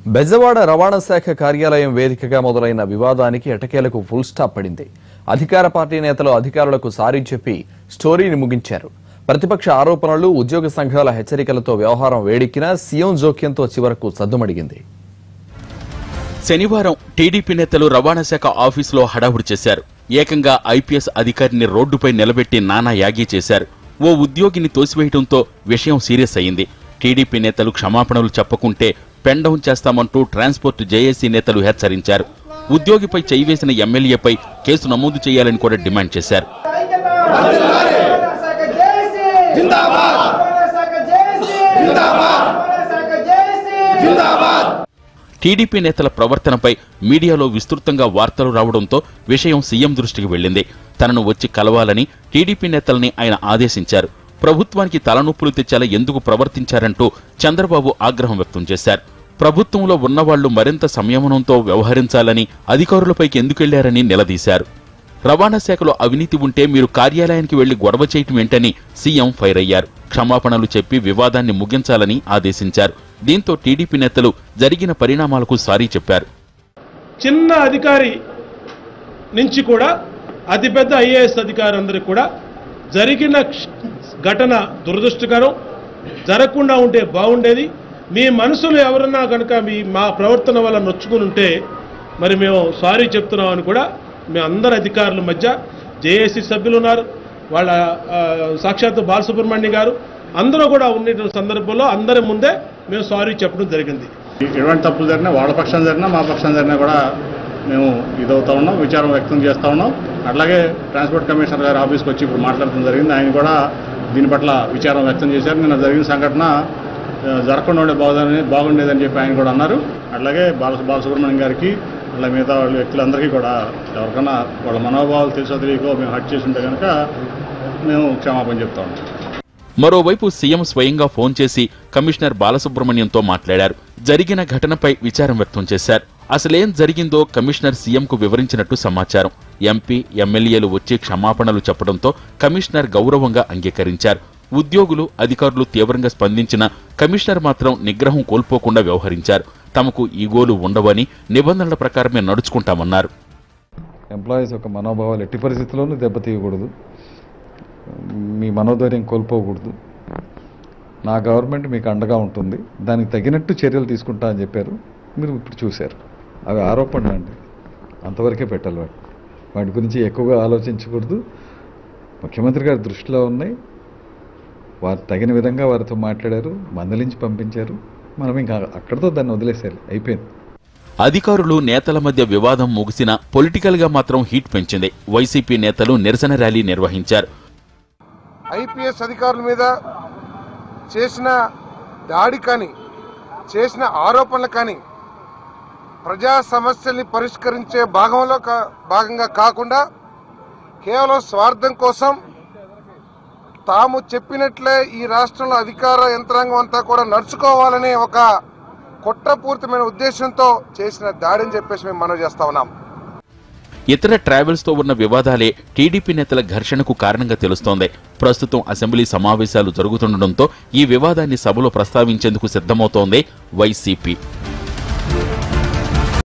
బెజవాడ రవాణా శాఖ కార్యాలయం వేదికగా మొదలైన వివాదానికి ఎటకేలకు ఫుల్ స్టాప్ పడింది. అధికార పార్టీ నేతలు అధికారులకు సారీ చెప్పి స్టోరీని ముగించారు. ప్రతిపక్ష ఆరోపణలు, ఉద్యోగ సంఘాల హెచ్చరికలతో వ్యవహారం వేడెక్కినా సీఎం జోక్యంతో చివరకు సద్దుమడిగింది. శనివారం టీడీపీ నేతలు రవాణా శాఖ ఆఫీసులో హడావుడి చేశారు. ఏకంగా ఐపీఎస్ అధికారిని రోడ్డుపై నిలబెట్టి నానా యాగీ చేశారు. ఓ ఉద్యోగిని తోసివేయడంతో విషయం సీరియస్ అయింది. టీడీపీ నేతలు క్షమాపణలు చెప్పకుంటే పెన్ డౌన్ చేస్తామంటూ ట్రాన్స్పోర్ట్ జేఏసీ నేతలు హెచ్చరించారు. ఉద్యోగిపై చేయి వేసిన ఎమ్మెల్యేపై కేసు నమోదు చేయాలని కూడా డిమాండ్ చేశారు. టీడీపీ నేతల ప్రవర్తనపై మీడియాలో విస్తృతంగా వార్తలు రావడంతో విషయం సీఎం దృష్టికి వెళ్లింది. తనను వచ్చి కలవాలని టీడీపీ నేతల్ని ఆయన ఆదేశించారు. ప్రభుత్వానికి తలనొప్పులు తెచ్చేలా ఎందుకు ప్రవర్తించారంటూ చంద్రబాబు ఆగ్రహం వ్యక్తం చేశారు. ప్రభుత్వంలో ఉన్నవాళ్లు మరింత సంయమనంతో వ్యవహరించాలని, అధికారులపైకి ఎందుకెళ్లారని నిలదీశారు. రవాణా శాఖలో అవినీతి ఉంటే మీరు కార్యాలయానికి వెళ్లి గొడవ చేయటం ఏంటని సీఎం ఫైర్ అయ్యారు. క్షమాపణలు చెప్పి వివాదాన్ని ముగించాలని ఆదేశించారు. దీంతో టీడీపీ నేతలు జరిగిన పరిణామాలకు సారీ చెప్పారు. చిన్న అధికారి నుంచి కూడా అతిపెద్ద ఐఏఎస్ అధికారులందరికీ కూడా జరిగిన ఘటన దురదృష్టకరం, జరగకుండా ఉంటే బాగుండేది. మీ మనసులో ఎవరన్నా కనుక మా ప్రవర్తన వల్ల నొచ్చుకుని ఉంటే మరి మేము సారీ చెప్తున్నామని కూడా మీ అందరి అధికారుల మధ్య జేఏసీ సభ్యులు ఉన్నారు, వాళ్ళ సాక్షాత్తు బాలసుబ్రహ్మణ్యం గారు అందరూ కూడా ఉన్న సందర్భంలో అందరి ముందే మేము సారీ చెప్పడం జరిగింది. ఎటువంటి తప్పులు జరిగినా, వాళ్ళ పక్షం జరిగినా మా పక్షం జరిగినా కూడా మేము ఇదవుతా ఉన్నాం, విచారం వ్యక్తం చేస్తూ ఉన్నాం. అట్లాగే ట్రాన్స్పోర్ట్ కమిషనర్ గారి ఆఫీస్కి వచ్చి ఇప్పుడు మాట్లాడటం జరిగింది. ఆయన కూడా దీని పట్ల విచారం వ్యక్తం చేశారు. నిన్న జరిగిన సంఘటన జరగకుండా ఉండే బాగుండేదని చెప్పి ఆయన కూడా అన్నారు. అట్లాగే బాలసుబ్రహ్మణ్యం గారికి అలా మిగతా వాళ్ళ వ్యక్తులందరికీ కూడా ఎవరికైనా వాళ్ళ మనోభావాలు తెలుసో తెలియకో మేము హట్ చేసి ఉంటే కనుక మేము క్షమాపణ చెప్తా ఉన్నాం. మరోవైపు సీఎం స్వయంగా ఫోన్ చేసి కమిషనర్ బాలసుబ్రహ్మణ్యంతో మాట్లాడారు. జరిగిన ఘటనపై విచారం వ్యక్తం చేశారు. అసలేం జరిగిందో కమిషనర్ సీఎంకు వివరించినట్టు సమాచారం. ఎంపీ, ఎమ్మెల్యేలు వచ్చి క్షమాపణలు చెప్పడంతో కమిషనర్ గౌరవంగా అంగీకరించారు. ఉద్యోగులు, అధికారులు తీవ్రంగా స్పందించిన కమిషనర్ మాత్రం నిగ్రహం కోల్పోకుండా వ్యవహరించారు. తమకు ఈగోలు ఉండవని, నిబంధనల ప్రకారమే నడుచుకుంటామన్నారు. ఎంప్లాయీస్ యొక్క మనోభావాలు ఎట్టి పరిస్థితుల్లోనూ దెబ్బతీయకూడదు, మీ మనోధైర్యం కోల్పోకూడదు. నా గవర్నమెంట్ మీకు అండగా ఉంటుంది, దానికి తగినట్టు చర్యలు తీసుకుంటా అని చెప్పారు. మీరు ఇప్పుడు చూశారు. అవి ఆరోపణలు అండి, అంతవరకే పెట్టాలి. వాటి గురించి ఎక్కువగా ఆలోచించకూడదు. ముఖ్యమంత్రి గారి దృష్టిలో ఉన్నాయి. వారు తగిన విధంగా వారితో మాట్లాడారు, మందలించి పంపించారు. మనం ఇంకా అక్కడితో దాన్ని వదిలేసేయాలి, అయిపోయింది. అధికారులు, నేతల మధ్య వివాదం ముగిసిన పొలిటికల్ గా మాత్రం హీట్ పెంచింది. వైసీపీ నేతలు నిరసన ర్యాలీ నిర్వహించారు. ఐపీఎస్ అధికారుల మీద చేసిన దాడి కానీ, చేసిన ఆరోపణలు కానీ ప్రజా సమస్యల్ని పరిష్కరించే భాగంగా కాకుండా కేవలం స్వార్థం కోసం తాము చెప్పినట్లే ఈ రాష్ట్రంలో అధికార యంత్రాంగం అంతా కూడా నడుచుకోవాలనే ఒక కుట్రపూరితమైన ఉద్దేశంతో చేసిన దాడిని చెప్పేసి మేము మనవి చేస్తా ఉన్నాం. ఇతర ట్రావెల్స్ తో ఉన్న వివాదాలే టీడీపీ నేతల ఘర్షణకు కారణంగా తెలుస్తోంది. ప్రస్తుతం అసెంబ్లీ సమావేశాలు జరుగుతుండటంతో ఈ వివాదాన్ని సభలో ప్రస్తావించేందుకు సిద్ధమవుతోంది వైసీపీ.